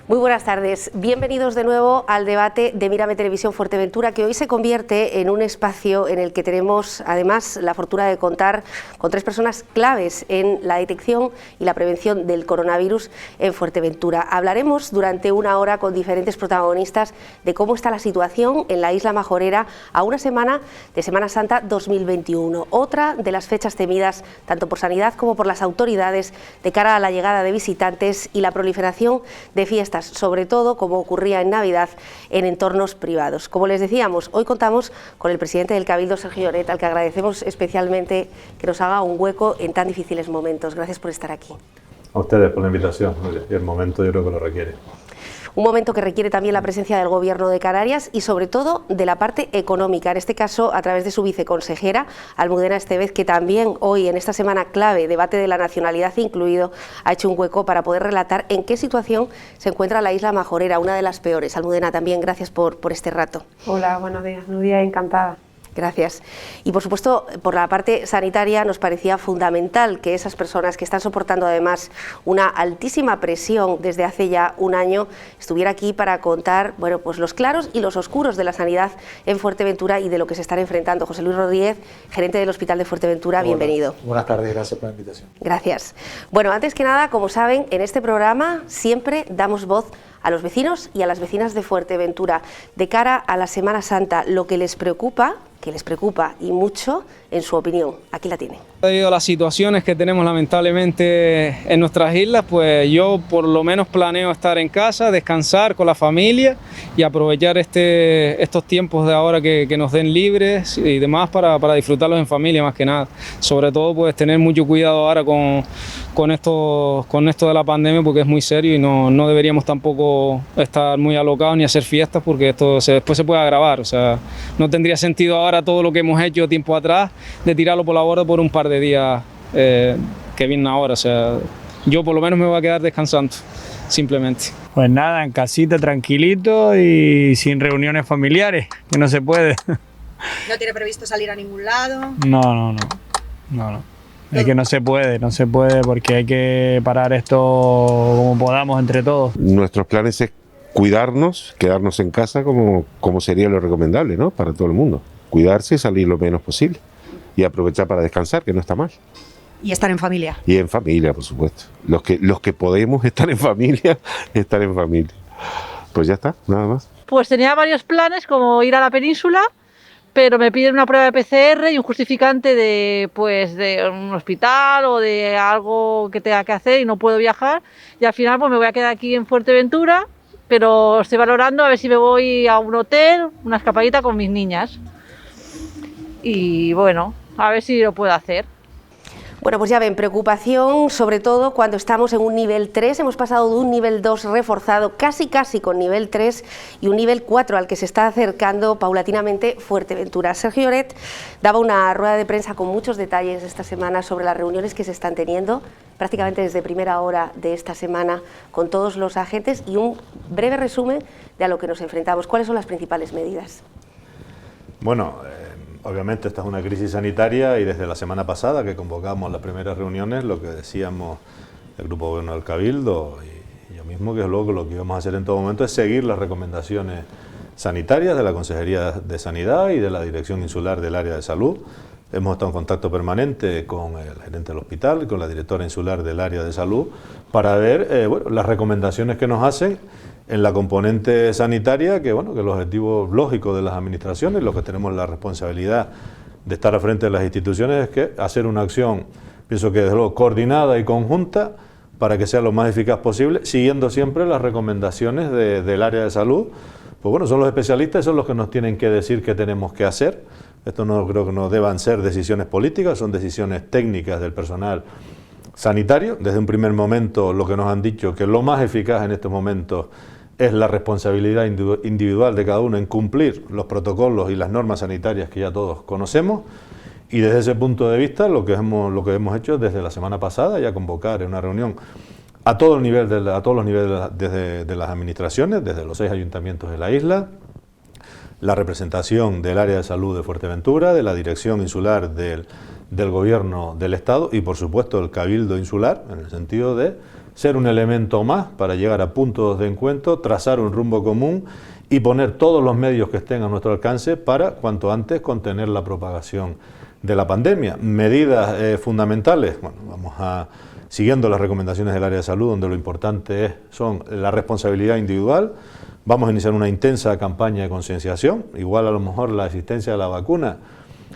Muy buenas tardes, bienvenidos de nuevo al debate de Mírame Televisión Fuerteventura, que hoy se convierte en un espacio en el que tenemos además la fortuna de contar con tres personas claves en la detección y la prevención del coronavirus en Fuerteventura. Hablaremos durante una hora con diferentes protagonistas de cómo está la situación en la isla Majorera a una semana de Semana Santa 2021, otra de las fechas temidas tanto por Sanidad como por las autoridades de cara a la llegada de visitantes y la proliferación de fiestas, sobre todo, como ocurría en Navidad, en entornos privados. Como les decíamos, hoy contamos con el presidente del Cabildo, Sergio Lloret, al que agradecemos especialmente que nos haga un hueco en tan difíciles momentos. Gracias por estar aquí. A ustedes por la invitación, y el momento yo creo que lo requiere. Un momento que requiere también la presencia del Gobierno de Canarias y sobre todo de la parte económica, en este caso a través de su viceconsejera, Almudena Estevez, que también hoy en esta semana clave, debate de la nacionalidad incluido, ha hecho un hueco para poder relatar en qué situación se encuentra la isla Majorera, una de las peores. Almudena, también gracias por este rato. Hola, buenos días, Nuria, encantada. Gracias. Y por supuesto, por la parte sanitaria nos parecía fundamental que esas personas que están soportando además una altísima presión desde hace ya un año estuviera aquí para contar, bueno, pues los claros y los oscuros de la sanidad en Fuerteventura y de lo que se están enfrentando. José Luis Rodríguez, gerente del Hospital de Fuerteventura, bienvenido. Buenas tardes, gracias por la invitación. Gracias. Bueno, antes que nada, como saben, en este programa siempre damos voz a los vecinos y a las vecinas de Fuerteventura de cara a la Semana Santa, lo que les preocupa y mucho, en su opinión. Aquí la tienen. Debido a las situaciones que tenemos lamentablemente en nuestras islas, pues yo por lo menos planeo estar en casa, descansar con la familia y aprovechar estos tiempos de ahora que nos den libres y demás para disfrutarlos en familia más que nada. Sobre todo pues tener mucho cuidado ahora con esto de la pandemia, porque es muy serio y no deberíamos tampoco estar muy alocados ni hacer fiestas, porque esto después se puede agravar. O sea, no tendría sentido ahora todo lo que hemos hecho tiempo atrás de tirarlo por la borda por un par de días que vienen ahora. O sea, yo por lo menos me voy a quedar descansando, simplemente. Pues nada, en casita, tranquilito y sin reuniones familiares, que no se puede. ¿No tiene previsto salir a ningún lado? No. Es que no se puede porque hay que parar esto como podamos entre todos. Nuestros planes es cuidarnos, quedarnos en casa como sería lo recomendable, ¿no? Para todo el mundo. Cuidarse y salir lo menos posible. Y aprovechar para descansar, que no está mal. ¿Y estar en familia? Y en familia, por supuesto. Los que podemos estar en familia, estar en familia. Pues ya está, nada más. Pues tenía varios planes, como ir a la península, pero me piden una prueba de PCR y un justificante de un hospital o de algo que tenga que hacer y no puedo viajar. Y al final pues me voy a quedar aquí en Fuerteventura, pero estoy valorando a ver si me voy a un hotel, una escapadita con mis niñas. Y bueno, a ver si lo puedo hacer. Bueno, pues ya ven, preocupación sobre todo cuando estamos en un nivel 3, hemos pasado de un nivel 2 reforzado casi con nivel 3 y un nivel 4 al que se está acercando paulatinamente Fuerteventura. Sergio Lloret daba una rueda de prensa con muchos detalles esta semana sobre las reuniones que se están teniendo, prácticamente desde primera hora de esta semana con todos los agentes y un breve resumen de a lo que nos enfrentamos. ¿Cuáles son las principales medidas? Bueno, obviamente esta es una crisis sanitaria y desde la semana pasada que convocamos las primeras reuniones, lo que decíamos el Grupo de Gobierno del Cabildo y yo mismo, que luego lo que íbamos a hacer en todo momento es seguir las recomendaciones sanitarias de la Consejería de Sanidad y de la Dirección Insular del Área de Salud. Hemos estado en contacto permanente con el gerente del hospital y con la directora insular del Área de Salud para ver las recomendaciones que nos hacen en la componente sanitaria, que el objetivo lógico de las administraciones, los que tenemos la responsabilidad de estar al frente de las instituciones, es que hacer una acción, pienso que desde luego coordinada y conjunta, para que sea lo más eficaz posible, siguiendo siempre las recomendaciones del área de salud. Pues bueno, son los especialistas, son los que nos tienen que decir qué tenemos que hacer. Esto no creo que no deban ser decisiones políticas, son decisiones técnicas del personal sanitario. Desde un primer momento lo que nos han dicho, que lo más eficaz en estos momentos es la responsabilidad individual de cada uno en cumplir los protocolos y las normas sanitarias que ya todos conocemos, y desde ese punto de vista lo que hemos hecho desde la semana pasada, ya convocar en una reunión a todos los niveles de las administraciones, desde los 6 ayuntamientos de la isla, la representación del área de salud de Fuerteventura, de la dirección insular del gobierno del Estado y por supuesto el Cabildo insular, en el sentido de ser un elemento más para llegar a puntos de encuentro, trazar un rumbo común y poner todos los medios que estén a nuestro alcance para cuanto antes contener la propagación de la pandemia. Medidas fundamentales, bueno, siguiendo las recomendaciones del área de salud, donde lo importante son la responsabilidad individual. Vamos a iniciar una intensa campaña de concienciación. Igual a lo mejor la existencia de la vacuna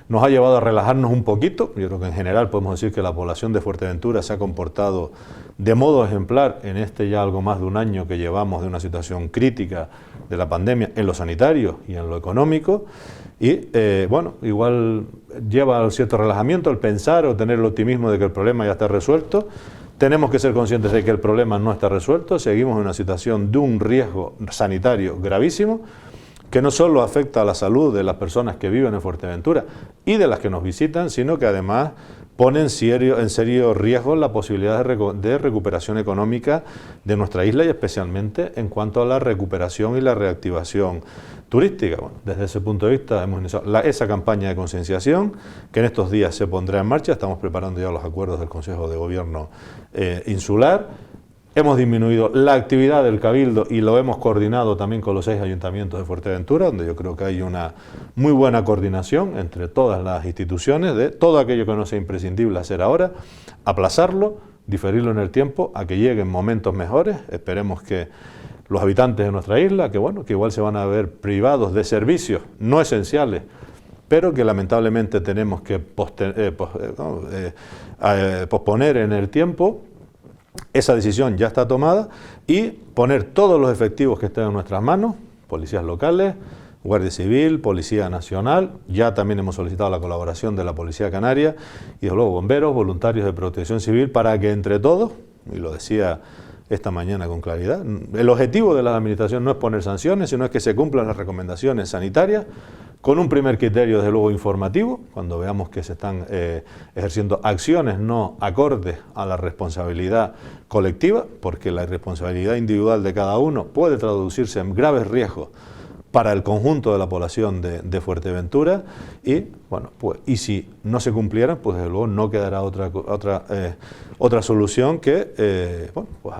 nos ha llevado a relajarnos un poquito. Yo creo que en general podemos decir que la población de Fuerteventura se ha comportado de modo ejemplar en ya algo más de un año que llevamos de una situación crítica de la pandemia en lo sanitario y en lo económico. Y bueno, igual lleva a cierto relajamiento el pensar o tener el optimismo de que el problema ya está resuelto. Tenemos que ser conscientes de que el problema no está resuelto, seguimos en una situación de un riesgo sanitario gravísimo, que no solo afecta a la salud de las personas que viven en Fuerteventura y de las que nos visitan, sino que además pone en serio riesgo la posibilidad de recuperación económica de nuestra isla y especialmente en cuanto a la recuperación y la reactivación turística. Bueno, desde ese punto de vista hemos iniciado esa campaña de concienciación que en estos días se pondrá en marcha. Estamos preparando ya los acuerdos del Consejo de Gobierno insular. Hemos disminuido la actividad del Cabildo y lo hemos coordinado también con los 6 ayuntamientos de Fuerteventura, donde yo creo que hay una muy buena coordinación entre todas las instituciones de todo aquello que no sea imprescindible hacer ahora, aplazarlo, diferirlo en el tiempo a que lleguen momentos mejores. Esperemos que los habitantes de nuestra isla, que bueno, que igual se van a ver privados de servicios no esenciales, pero que lamentablemente tenemos que posponer en el tiempo. Esa decisión ya está tomada y poner todos los efectivos que estén en nuestras manos, policías locales, Guardia Civil, Policía Nacional, ya también hemos solicitado la colaboración de la Policía Canaria y desde luego bomberos, voluntarios de protección civil, para que entre todos, y lo decía esta mañana con claridad, el objetivo de la administración no es poner sanciones, sino es que se cumplan las recomendaciones sanitarias, con un primer criterio, desde luego, informativo, cuando veamos que se están ejerciendo acciones no acordes a la responsabilidad colectiva, porque la irresponsabilidad individual de cada uno puede traducirse en graves riesgos para el conjunto de la población de Fuerteventura y, bueno, pues, y si no se cumplieran, pues desde luego no quedará otra solución que bueno, pues,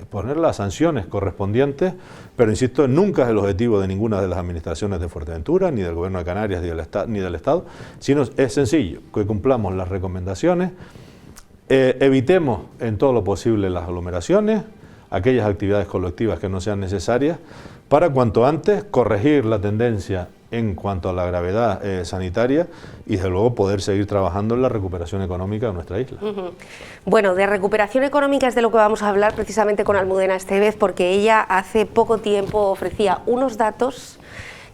poner las sanciones correspondientes, pero insisto, nunca es el objetivo de ninguna de las administraciones de Fuerteventura, ni del Gobierno de Canarias, ni del Estado, sino es sencillo, que cumplamos las recomendaciones, evitemos en todo lo posible las aglomeraciones, aquellas actividades colectivas que no sean necesarias, para cuanto antes corregir la tendencia en cuanto a la gravedad sanitaria y desde luego poder seguir trabajando en la recuperación económica de nuestra isla. Bueno, de recuperación económica es de lo que vamos a hablar precisamente con Almudena Estevez, porque ella hace poco tiempo ofrecía unos datos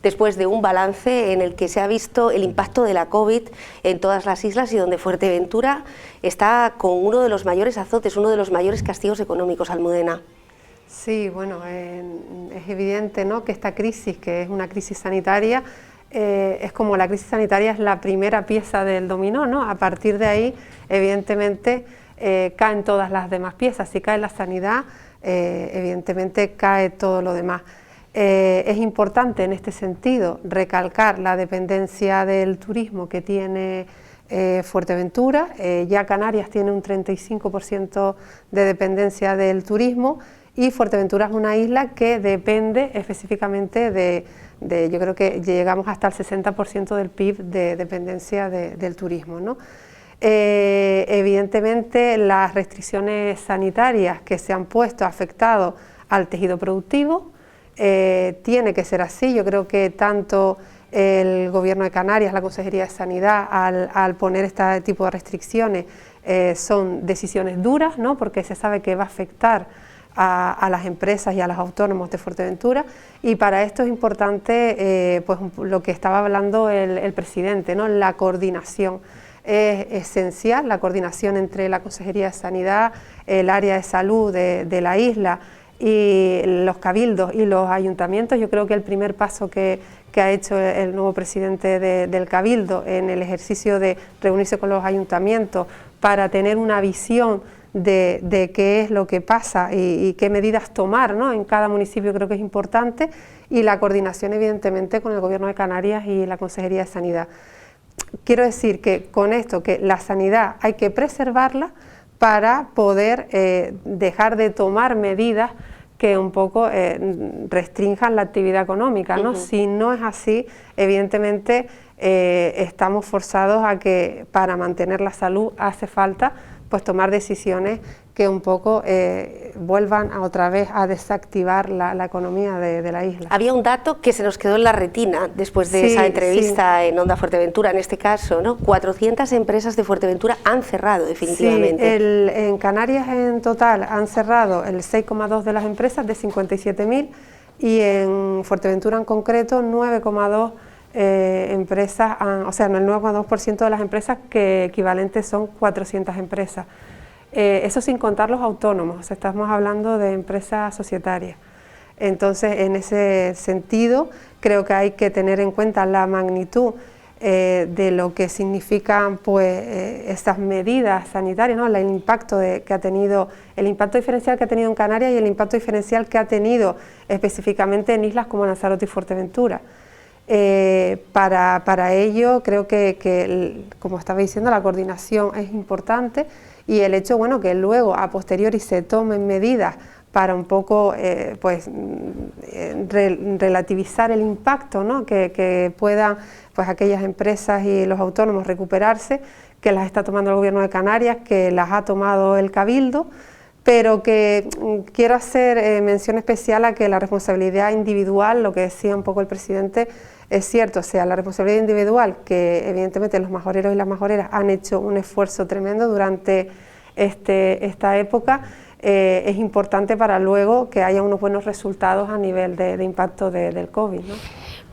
después de un balance en el que se ha visto el impacto de la COVID en todas las islas y donde Fuerteventura está con uno de los mayores azotes, uno de los mayores castigos económicos. Almudena. Sí, bueno, es evidente, ¿no?, que esta crisis, que es una crisis sanitaria, es como la crisis sanitaria es la primera pieza del dominó, ¿no? A partir de ahí, evidentemente, caen todas las demás piezas. Si cae la sanidad, evidentemente cae todo lo demás. Es importante en este sentido recalcar la dependencia del turismo que tiene Fuerteventura. Ya Canarias tiene un 35% de dependencia del turismo y Fuerteventura es una isla que depende específicamente yo creo que llegamos hasta el 60% del PIB de dependencia del turismo, ¿no? Evidentemente las restricciones sanitarias que se han puesto han afectado al tejido productivo. Tiene que ser así. Yo creo que tanto el Gobierno de Canarias, la Consejería de Sanidad, al poner este tipo de restricciones, son decisiones duras, ¿no?, porque se sabe que va a afectar a las empresas y a los autónomos de Fuerteventura, y para esto es importante pues lo que estaba hablando el presidente, ¿no?, la coordinación. Es esencial la coordinación entre la Consejería de Sanidad, el área de salud de la isla y los cabildos y los ayuntamientos. Yo creo que el primer paso que ha hecho el nuevo presidente del Cabildo en el ejercicio de reunirse con los ayuntamientos para tener una visión de qué es lo que pasa y qué medidas tomar, ¿no? En cada municipio creo que es importante, y la coordinación evidentemente con el Gobierno de Canarias y la Consejería de Sanidad. Quiero decir que con esto, que la sanidad hay que preservarla para poder dejar de tomar medidas que un poco restrinjan la actividad económica, ¿no? Si no es así, evidentemente estamos forzados a que para mantener la salud hace falta pues tomar decisiones que un poco vuelvan otra vez a desactivar la economía de la isla. Había un dato que se nos quedó en la retina después de esa entrevista en Onda Fuerteventura, en este caso, ¿no? 400 empresas de Fuerteventura han cerrado definitivamente. Sí, en Canarias en total han cerrado el 6,2 de las empresas de 57.000 y en Fuerteventura en concreto 9,2 empresas, o sea, el 9,2% de las empresas, que equivalentes son 400 empresas. Eso sin contar los autónomos, o sea, estamos hablando de empresas societarias. Entonces, en ese sentido, creo que hay que tener en cuenta la magnitud de lo que significan pues, estas medidas sanitarias, ¿no? El impacto que ha tenido, el impacto diferencial que ha tenido en Canarias y el impacto diferencial que ha tenido específicamente en islas como Lanzarote y Fuerteventura. Para ello creo que, como estaba diciendo, la coordinación es importante, y el hecho, bueno, que luego a posteriori se tomen medidas para un poco relativizar el impacto, ¿no? que puedan pues aquellas empresas y los autónomos recuperarse, que las está tomando el Gobierno de Canarias, que las ha tomado el Cabildo, pero que quiero hacer mención especial a que la responsabilidad individual, lo que decía un poco el presidente, es cierto, o sea, la responsabilidad individual, que evidentemente los majoreros y las majoreras han hecho un esfuerzo tremendo durante esta época, es importante para luego que haya unos buenos resultados a nivel de impacto del COVID, ¿no?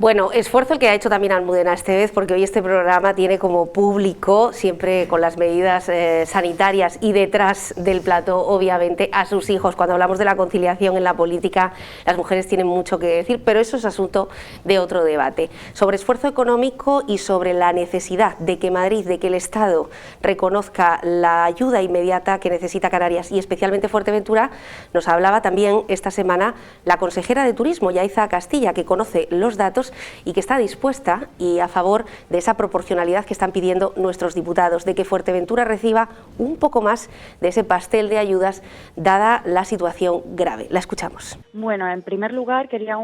Bueno, esfuerzo el que ha hecho también Almudena Estevez, porque hoy este programa tiene como público, siempre con las medidas sanitarias y detrás del plató, obviamente, a sus hijos. Cuando hablamos de la conciliación en la política, las mujeres tienen mucho que decir, pero eso es asunto de otro debate. Sobre esfuerzo económico y sobre la necesidad de que Madrid, de que el Estado reconozca la ayuda inmediata que necesita Canarias y especialmente Fuerteventura, nos hablaba también esta semana la consejera de Turismo, Yaiza Castilla, que conoce los datos y que está dispuesta y a favor de esa proporcionalidad que están pidiendo nuestros diputados, de que Fuerteventura reciba un poco más de ese pastel de ayudas dada la situación grave. La escuchamos. Bueno, en primer lugar quería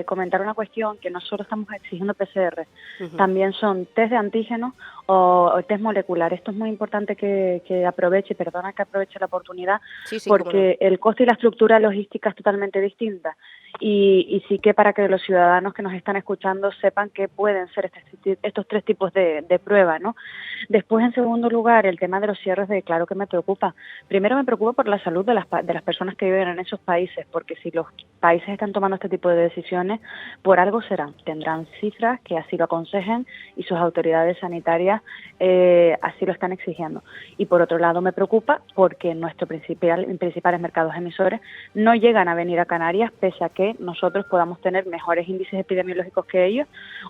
comentar una cuestión, que nosotros estamos exigiendo PCR. También son test de antígenos o test molecular. Esto es muy importante que aproveche, perdona que aproveche la oportunidad, porque el costo y la estructura logística es totalmente distinta. Y sí que para que los ciudadanos que nos están escuchando sepan que pueden ser estos tres tipos de pruebas, ¿no? Después, en segundo lugar, el tema de los cierres, claro que me preocupa. Primero me preocupa por la salud de las personas que viven en esos países, porque si los países están tomando este tipo de decisiones, por algo serán. Tendrán cifras que así lo aconsejen y sus autoridades sanitarias así lo están exigiendo. Y por otro lado me preocupa porque nuestros principales mercados emisores no llegan a venir a Canarias, pese a que nosotros podamos tener mejores índices epidemiológicos que ellos,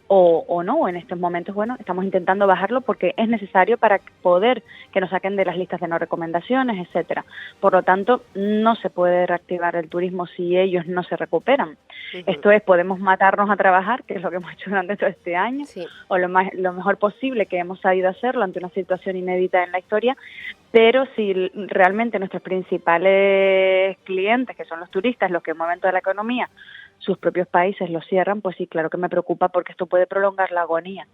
o no. En estos momentos, bueno, estamos intentando bajarlo porque es necesario para poder que nos saquen de las listas de no recomendaciones, etcétera. Por lo tanto, no se puede reactivar el turismo si ellos no se recuperan. Esto es, podemos matarnos a trabajar, que es lo que hemos hecho durante todo este año, o lo mejor posible que hemos sabido hacerlo ante una situación inédita en la historia, pero si realmente nuestros principales clientes, que son los turistas, los que mueven toda la economía, sus propios países lo cierran, pues sí, claro que me preocupa, porque esto puede prolongar la agonía.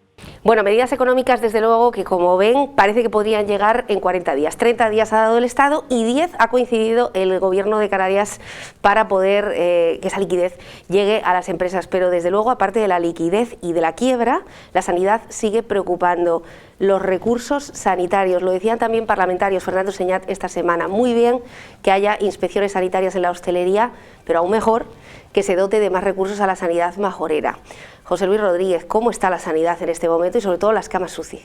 Bueno, medidas económicas, desde luego, que como ven, parece que podrían llegar en 40 días. 30 días ha dado el Estado y 10 ha coincidido el Gobierno de Canarias para poder que esa liquidez llegue a las empresas. Pero desde luego, aparte de la liquidez y de la quiebra, la sanidad sigue preocupando. Los recursos sanitarios, lo decían también parlamentarios, Fernando Señat, esta semana. Muy bien que haya inspecciones sanitarias en la hostelería, pero aún mejor que se dote de más recursos a la sanidad majorera. José Luis Rodríguez, ¿cómo está la sanidad en este momento y sobre todo las camas UCI?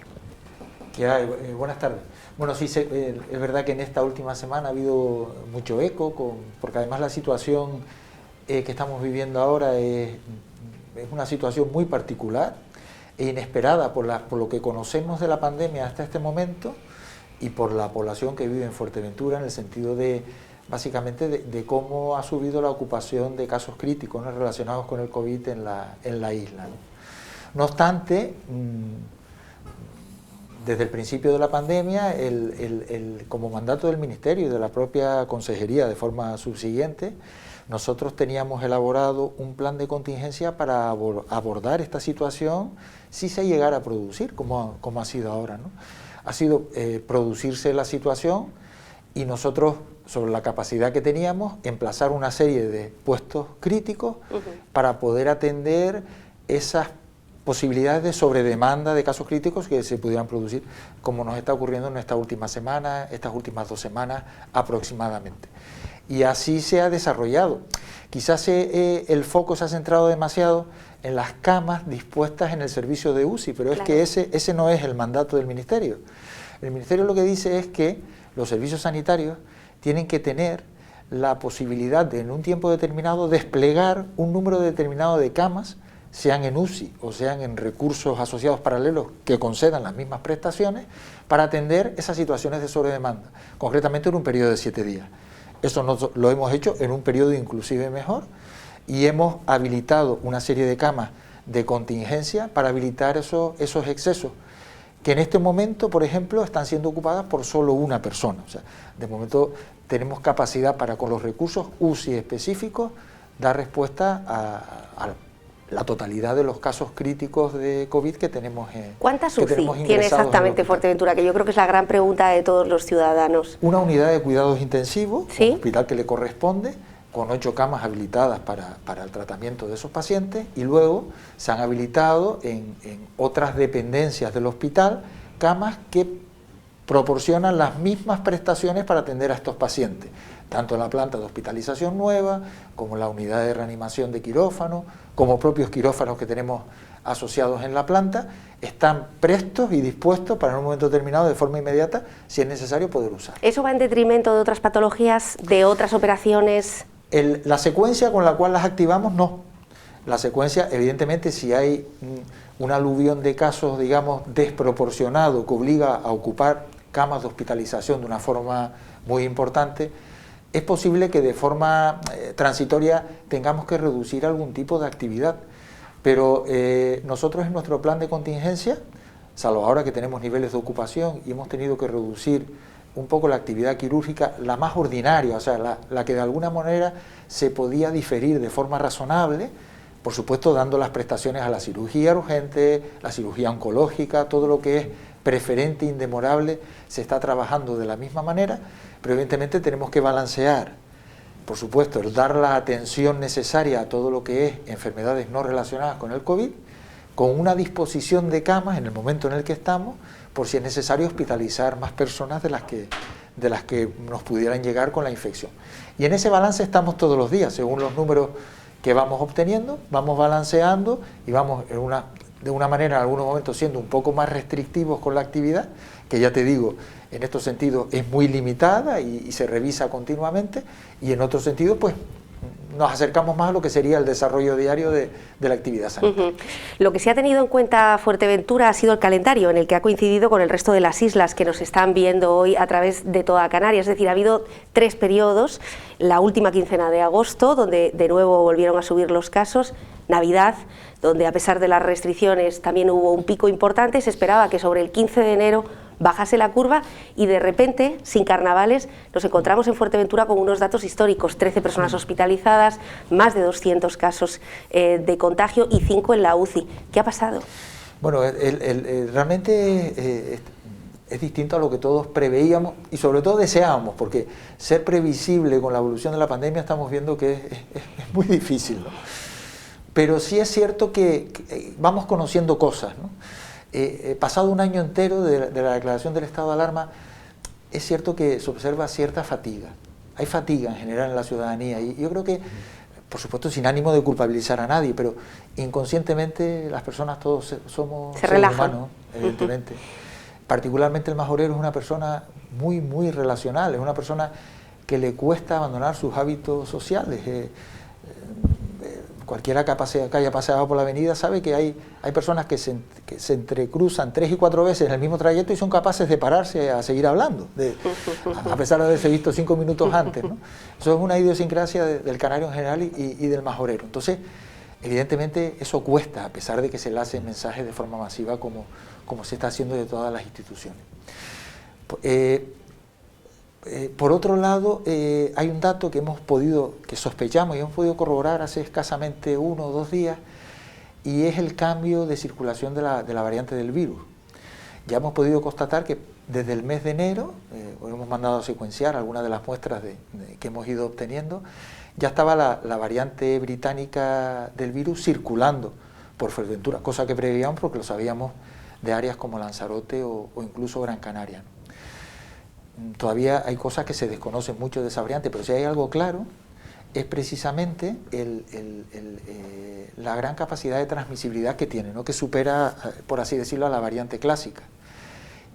Buenas tardes. Bueno, sí, es verdad que en esta última semana ha habido mucho eco, porque además la situación que estamos viviendo ahora es una situación muy particular e inesperada por lo que conocemos de la pandemia hasta este momento. y por la población que vive en Fuerteventura, en el sentido de, básicamente, de cómo ha subido la ocupación de casos críticos, ¿no?, relacionados con el COVID en la isla, ¿no? No obstante, desde el principio de la pandemia, como mandato del Ministerio y de la propia Consejería, de forma subsiguiente, nosotros teníamos elaborado un plan de contingencia para abordar esta situación si se llegara a producir, como ha sido ahora, ¿no? Ha sido producirse la situación y nosotros, sobre la capacidad que teníamos, emplazar una serie de puestos críticos para poder atender esas posibilidades de sobredemanda de casos críticos que se pudieran producir, como nos está ocurriendo en esta última semana, estas últimas 2 semanas aproximadamente. Y así se ha desarrollado. Quizás el foco se ha centrado demasiado en las camas dispuestas en el servicio de UCI, pero es que ese no es el mandato del Ministerio. El Ministerio lo que dice es que los servicios sanitarios tienen que tener la posibilidad de, en un tiempo determinado, desplegar un número determinado de camas, sean en UCI o sean en recursos asociados paralelos que concedan las mismas prestaciones, para atender esas situaciones de sobredemanda, concretamente en un periodo de 7 días. Eso lo hemos hecho en un periodo inclusive mejor, y hemos habilitado una serie de camas de contingencia para habilitar esos excesos, que en este momento, por ejemplo, están siendo ocupadas por solo una persona. O sea, de momento tenemos capacidad para, con los recursos UCI específicos, dar respuesta a la totalidad de los casos críticos de COVID que tenemos. ¿Cuántas UCI tiene exactamente Fuerteventura? Que yo creo que es la gran pregunta de todos los ciudadanos. Una unidad de cuidados intensivos, ¿sí?, un hospital que le corresponde, con 8 camas habilitadas para el tratamiento de esos pacientes, y luego se han habilitado en otras dependencias del hospital camas que proporcionan las mismas prestaciones para atender a estos pacientes, tanto en la planta de hospitalización nueva, como en la unidad de reanimación de quirófano, como propios quirófanos que tenemos asociados en la planta, están prestos y dispuestos para en un momento determinado, de forma inmediata, si es necesario, poder usar. ¿Eso va en detrimento de otras patologías, de otras operaciones? La secuencia con la cual las activamos, no. La secuencia, evidentemente, si hay un aluvión de casos, digamos, desproporcionado, que obliga a ocupar camas de hospitalización de una forma muy importante, es posible que de forma transitoria tengamos que reducir algún tipo de actividad, pero nosotros en nuestro plan de contingencia, salvo ahora que tenemos niveles de ocupación y hemos tenido que reducir un poco la actividad quirúrgica, la más ordinaria, o sea, la que de alguna manera se podía diferir de forma razonable, por supuesto dando las prestaciones a la cirugía urgente, la cirugía oncológica, todo lo que es preferente, indemorable, se está trabajando de la misma manera, pero evidentemente tenemos que balancear, por supuesto, el dar la atención necesaria a todo lo que es enfermedades no relacionadas con el COVID, con una disposición de camas en el momento en el que estamos, por si es necesario hospitalizar más personas de las que nos pudieran llegar con la infección. Y en ese balance estamos todos los días, según los números que vamos obteniendo, vamos balanceando y vamos de una manera en algunos momentos siendo un poco más restrictivos con la actividad, que ya te digo, en estos sentidos es muy limitada y se revisa continuamente, y en otros sentidos pues nos acercamos más a lo que sería el desarrollo diario de la actividad sanitaria. Lo que se ha tenido en cuenta Fuerteventura ha sido el calendario, en el que ha coincidido con el resto de las islas que nos están viendo hoy a través de toda Canarias. Es decir, ha habido 3 periodos, la última quincena de agosto, donde de nuevo volvieron a subir los casos, Navidad, donde a pesar de las restricciones también hubo un pico importante, se esperaba que sobre el 15 de enero bajase la curva, y de repente, sin carnavales, nos encontramos en Fuerteventura con unos datos históricos: 13 personas hospitalizadas, más de 200 casos de contagio y 5 en la UCI. ¿Qué ha pasado? Bueno, realmente es distinto a lo que todos preveíamos y sobre todo deseábamos, porque ser previsible con la evolución de la pandemia estamos viendo que es muy difícil, ¿no? Pero sí es cierto que vamos conociendo cosas, ¿no? Pasado un año entero de la declaración del estado de alarma, es cierto que se observa cierta fatiga. Hay fatiga en general en la ciudadanía, y yo creo que, por supuesto, sin ánimo de culpabilizar a nadie, pero inconscientemente las personas todos somos seres humanos, evidentemente. Particularmente el majorero es una persona muy, muy relacional, es una persona que le cuesta abandonar sus hábitos sociales. cualquiera que haya paseado por la avenida sabe que hay personas que se entrecruzan 3 y 4 veces en el mismo trayecto y son capaces de pararse a seguir hablando, a pesar de haberse visto 5 minutos antes, ¿no? Eso es una idiosincrasia del canario en general y del majorero. Entonces, evidentemente eso cuesta, a pesar de que se lancen mensajes de forma masiva como se está haciendo de todas las instituciones. Por otro lado, hay un dato que sospechamos y hemos podido corroborar hace escasamente 1 o 2 días, y es el cambio de circulación de la variante del virus. Ya hemos podido constatar que desde el mes de enero, hemos mandado a secuenciar algunas de las muestras que hemos ido obteniendo, ya estaba la variante británica del virus circulando por Fuerteventura, cosa que preveíamos porque lo sabíamos de áreas como Lanzarote o incluso Gran Canaria, ¿no? Todavía hay cosas que se desconocen mucho de esa variante, pero si hay algo claro, es precisamente la gran capacidad de transmisibilidad que tiene, ¿no? Que supera, por así decirlo, a la variante clásica,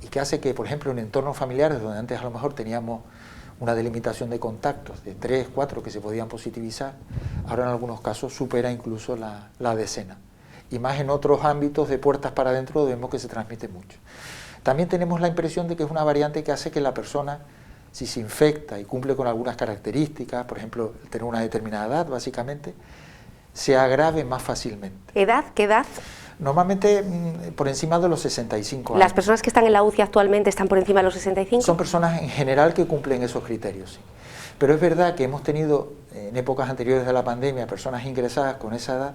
y que hace que, por ejemplo, en entornos familiares, donde antes a lo mejor teníamos una delimitación de contactos de 3, 4 que se podían positivizar, ahora en algunos casos supera incluso la decena. Y más en otros ámbitos de puertas para adentro vemos que se transmite mucho. También tenemos la impresión de que es una variante que hace que la persona, si se infecta y cumple con algunas características, por ejemplo, tener una determinada edad, básicamente, se agrave más fácilmente. ¿Edad? ¿Qué edad? Normalmente por encima de los 65 años. ¿Las personas que están en la UCI actualmente están por encima de los 65? Son personas en general que cumplen esos criterios, sí. Pero es verdad que hemos tenido en épocas anteriores de la pandemia personas ingresadas con esa edad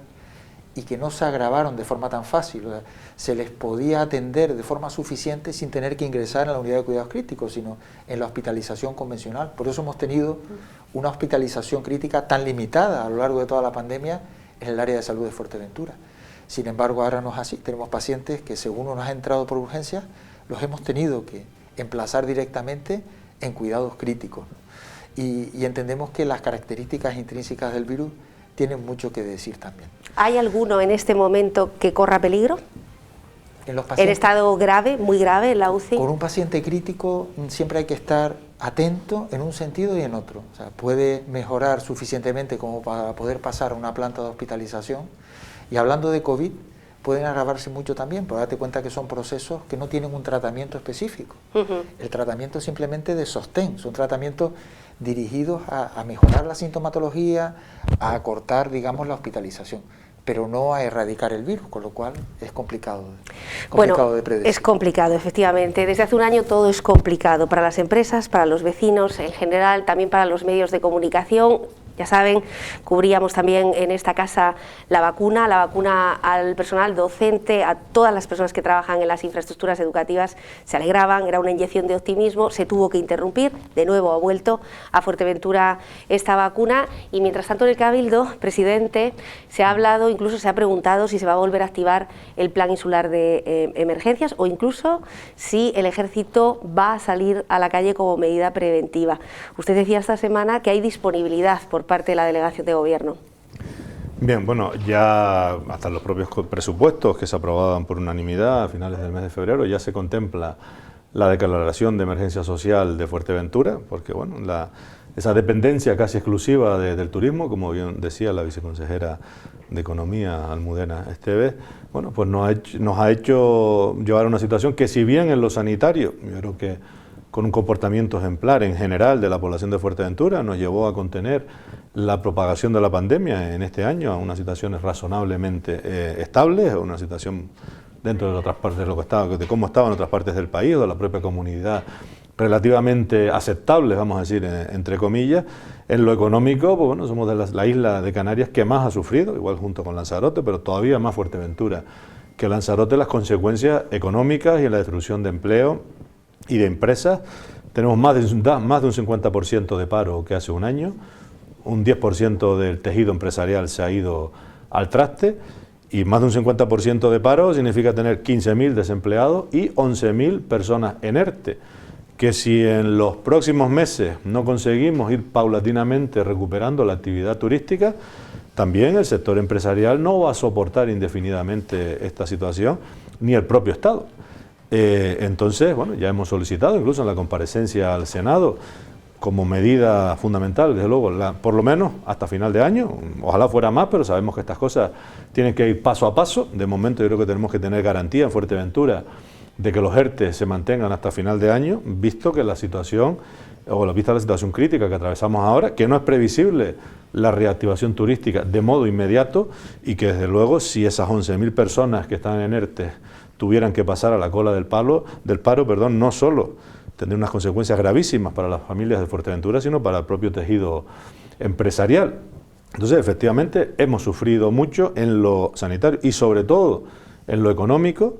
y que no se agravaron de forma tan fácil. O sea, se les podía atender de forma suficiente sin tener que ingresar en la unidad de cuidados críticos, sino en la hospitalización convencional. Por eso hemos tenido una hospitalización crítica tan limitada a lo largo de toda la pandemia en el área de salud de Fuerteventura. Sin embargo, ahora no es así. Tenemos pacientes que, según nos ha entrado por urgencia, los hemos tenido que emplazar directamente en cuidados críticos, ¿no? Y entendemos que las características intrínsecas del virus tienen mucho que decir también. ¿Hay alguno en este momento que corra peligro? ¿En estado grave, muy grave, en la UCI? Con un paciente crítico siempre hay que estar atento en un sentido y en otro. O sea, puede mejorar suficientemente como para poder pasar a una planta de hospitalización. Y hablando de COVID, pueden agravarse mucho también, pero date cuenta que son procesos que no tienen un tratamiento específico. El tratamiento es simplemente de sostén, son tratamientos dirigidos a mejorar la sintomatología, a acortar, digamos, la hospitalización, pero no a erradicar el virus, con lo cual es complicado de predecir. Es complicado, efectivamente. Desde hace un año todo es complicado para las empresas, para los vecinos en general, también para los medios de comunicación. Ya saben, cubríamos también en esta casa la vacuna al personal docente, a todas las personas que trabajan en las infraestructuras educativas. Se alegraban, era una inyección de optimismo, se tuvo que interrumpir, de nuevo ha vuelto a Fuerteventura esta vacuna, y mientras tanto en el Cabildo, presidente, se ha hablado, incluso se ha preguntado si se va a volver a activar el plan insular de emergencias, o incluso si el Ejército va a salir a la calle como medida preventiva. Usted decía esta semana que hay disponibilidad por parte de la delegación de gobierno. Bien, bueno, ya hasta los propios presupuestos que se aprobaban por unanimidad a finales del mes de febrero ya se contempla la declaración de emergencia social de Fuerteventura, porque bueno, esa dependencia casi exclusiva del turismo, como bien decía la viceconsejera de Economía, Almudena Esteves, bueno, pues nos ha hecho llevar a una situación que, si bien en lo sanitario, yo creo que con un comportamiento ejemplar en general de la población de Fuerteventura, nos llevó a contener la propagación de la pandemia en este año a unas situaciones razonablemente estables, a una situación dentro de otras partes de cómo estaba en otras partes del país o de la propia comunidad, relativamente aceptables, vamos a decir, entre comillas. En lo económico, pues bueno, somos de la isla de Canarias que más ha sufrido, igual junto con Lanzarote, pero todavía más Fuerteventura que Lanzarote, las consecuencias económicas y en la destrucción de empleo y de empresas. Tenemos más de un 50% de paro que hace un año, un 10% del tejido empresarial se ha ido al traste, y más de un 50% de paro significa tener 15.000 desempleados y 11.000 personas en ERTE, que si en los próximos meses no conseguimos ir paulatinamente recuperando la actividad turística, también el sector empresarial no va a soportar indefinidamente esta situación, ni el propio Estado. Entonces, bueno, ya hemos solicitado, incluso en la comparecencia al Senado, como medida fundamental, desde luego, por lo menos hasta final de año. Ojalá fuera más, pero sabemos que estas cosas tienen que ir paso a paso. De momento yo creo que tenemos que tener garantía en Fuerteventura de que los ERTE se mantengan hasta final de año, visto que la situación, vista la situación crítica que atravesamos ahora, que no es previsible la reactivación turística de modo inmediato, y que desde luego si esas 11.000 personas que están en ERTE tuvieran que pasar a la cola del paro, no solo tendría unas consecuencias gravísimas para las familias de Fuerteventura, sino para el propio tejido empresarial. Entonces, efectivamente, hemos sufrido mucho en lo sanitario y sobre todo en lo económico.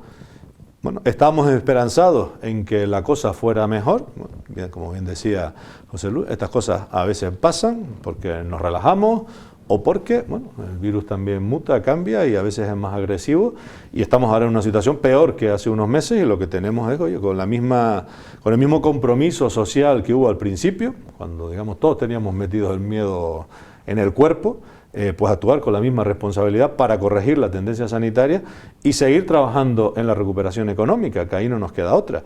Bueno, estábamos esperanzados en que la cosa fuera mejor. Bueno, como bien decía José Luis, estas cosas a veces pasan porque nos relajamos o porque el virus también muta, cambia y a veces es más agresivo, y estamos ahora en una situación peor que hace unos meses, y lo que tenemos es, con el mismo compromiso social que hubo al principio, cuando todos teníamos metidos el miedo en el cuerpo, pues actuar con la misma responsabilidad para corregir la tendencia sanitaria y seguir trabajando en la recuperación económica, que ahí no nos queda otra.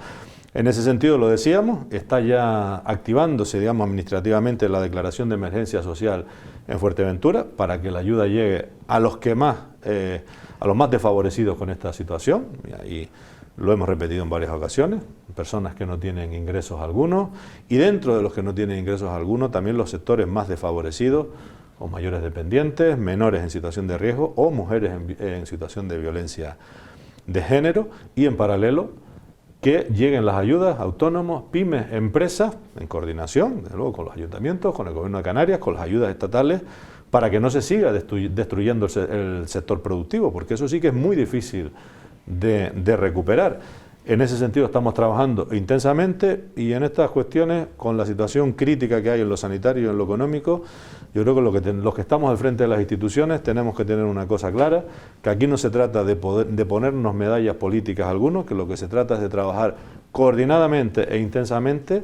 En ese sentido, lo decíamos, está ya activándose, administrativamente la declaración de emergencia social en Fuerteventura para que la ayuda llegue a los más desfavorecidos con esta situación, y lo hemos repetido en varias ocasiones, personas que no tienen ingresos algunos, y dentro de los que no tienen ingresos algunos, también los sectores más desfavorecidos, o mayores dependientes, menores en situación de riesgo o mujeres en situación de violencia de género, y en paralelo que lleguen las ayudas a autónomos, pymes, empresas, en coordinación, desde luego, con los ayuntamientos, con el Gobierno de Canarias, con las ayudas estatales, para que no se siga destruyendo el sector productivo, porque eso sí que es muy difícil de recuperar. En ese sentido estamos trabajando intensamente, y en estas cuestiones, con la situación crítica que hay en lo sanitario y en lo económico, yo creo que los que estamos al frente de las instituciones tenemos que tener una cosa clara, que aquí no se trata de ponernos medallas políticas a algunos, que lo que se trata es de trabajar coordinadamente e intensamente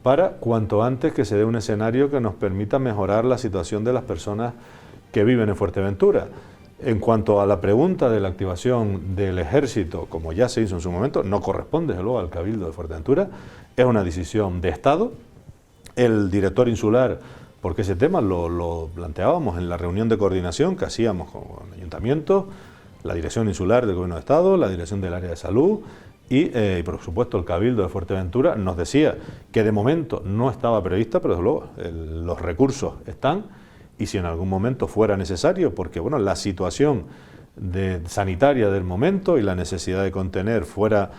para cuanto antes que se dé un escenario que nos permita mejorar la situación de las personas que viven en Fuerteventura. En cuanto a la pregunta de la activación del ejército, como ya se hizo en su momento, no corresponde, desde luego, al Cabildo de Fuerteventura, es una decisión de Estado. El director insular, porque ese tema lo planteábamos en la reunión de coordinación que hacíamos con el ayuntamiento, la dirección insular del Gobierno de Estado, la dirección del área de salud y por supuesto el Cabildo de Fuerteventura, nos decía que de momento no estaba prevista, pero desde luego los recursos están, y si en algún momento fuera necesario, porque la situación sanitaria del momento y la necesidad de contener fuera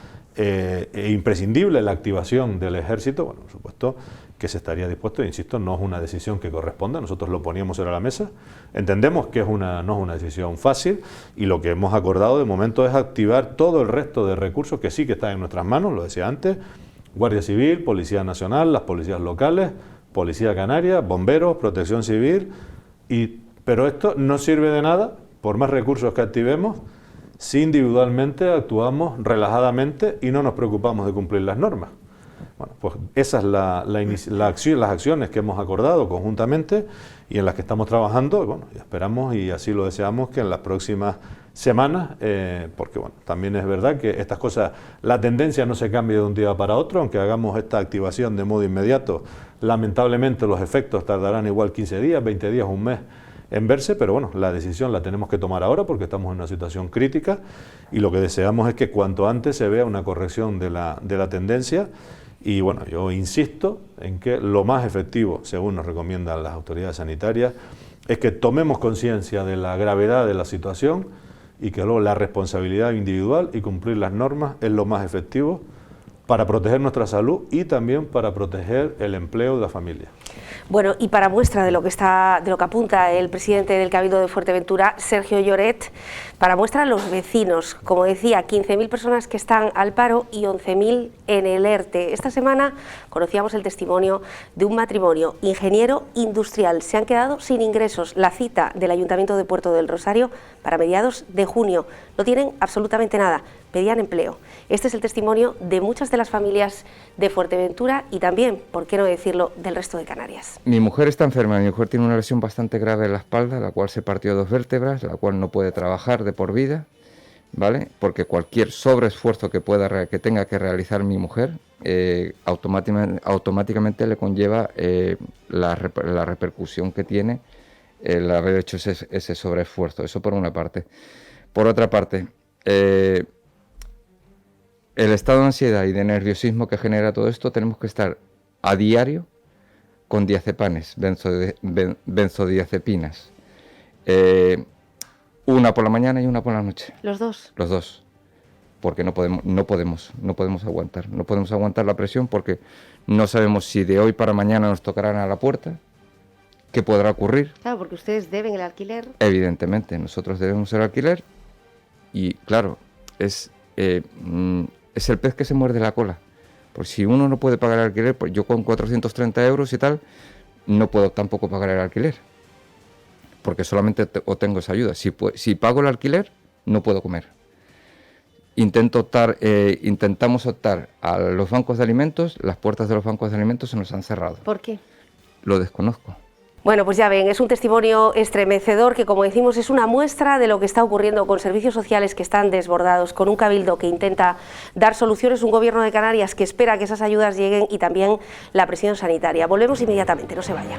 imprescindible la activación del ejército, por supuesto que se estaría dispuesto, insisto, no es una decisión que corresponda, nosotros lo poníamos sobre la mesa, entendemos que no es una decisión fácil, y lo que hemos acordado de momento es activar todo el resto de recursos que sí que están en nuestras manos, lo decía antes, Guardia Civil, Policía Nacional, las policías locales, Policía Canaria, bomberos, Protección Civil, pero esto no sirve de nada, por más recursos que activemos, si individualmente actuamos relajadamente y no nos preocupamos de cumplir las normas. Bueno, pues esa es las acciones que hemos acordado conjuntamente y en las que estamos trabajando, y esperamos y así lo deseamos que en las próximas semanas, porque también es verdad que estas cosas, la tendencia no se cambia de un día para otro, aunque hagamos esta activación de modo inmediato, lamentablemente los efectos tardarán igual 15 días, 20 días, un mes en verse, pero la decisión la tenemos que tomar ahora porque estamos en una situación crítica, y lo que deseamos es que cuanto antes se vea una corrección de la tendencia. Y yo insisto en que lo más efectivo, según nos recomiendan las autoridades sanitarias, es que tomemos conciencia de la gravedad de la situación y que luego la responsabilidad individual y cumplir las normas es lo más efectivo para proteger nuestra salud y también para proteger el empleo de la familia. Bueno, y para muestra de lo que apunta el presidente del Cabildo de Fuerteventura, Sergio Lloret, para muestra a los vecinos, como decía, 15.000 personas que están al paro y 11.000 en el ERTE. Esta semana conocíamos el testimonio de un matrimonio ingeniero industrial. Se han quedado sin ingresos. La cita del Ayuntamiento de Puerto del Rosario para mediados de junio. No tienen absolutamente nada. Pedían empleo. Este es el testimonio de muchas de las familias de Fuerteventura y también, por qué no decirlo, del resto de Canarias. Mi mujer está enferma, mi mujer tiene una lesión bastante grave en la espalda, la cual se partió 2 vértebras, la cual no puede trabajar de por vida. ¿vale? Porque cualquier sobreesfuerzo que tenga que realizar mi mujer, automáticamente le conlleva la repercusión que tiene el haber hecho ese sobreesfuerzo. Eso por una parte. Por otra parte, el estado de ansiedad y de nerviosismo que genera todo esto, tenemos que estar a diario con diazepanes, benzodiazepinas. Una por la mañana y una por la noche. ¿Los dos? Los dos. Porque no podemos aguantar. No podemos aguantar la presión porque no sabemos si de hoy para mañana nos tocarán a la puerta, qué podrá ocurrir. Claro, porque ustedes deben el alquiler. Evidentemente, nosotros debemos el alquiler y, claro, es el pez que se muerde la cola. Pues si uno no puede pagar el alquiler, pues yo con 430 euros y tal, no puedo tampoco pagar el alquiler. Porque solamente obtengo esa ayuda. Si pago el alquiler, no puedo comer. Intentamos optar a los bancos de alimentos, las puertas de los bancos de alimentos se nos han cerrado. ¿Por qué? Lo desconozco. Bueno, pues ya ven, es un testimonio estremecedor que, como decimos, es una muestra de lo que está ocurriendo con servicios sociales que están desbordados, con un cabildo que intenta dar soluciones, un gobierno de Canarias que espera que esas ayudas lleguen y también la presión sanitaria. Volvemos inmediatamente, no se vayan.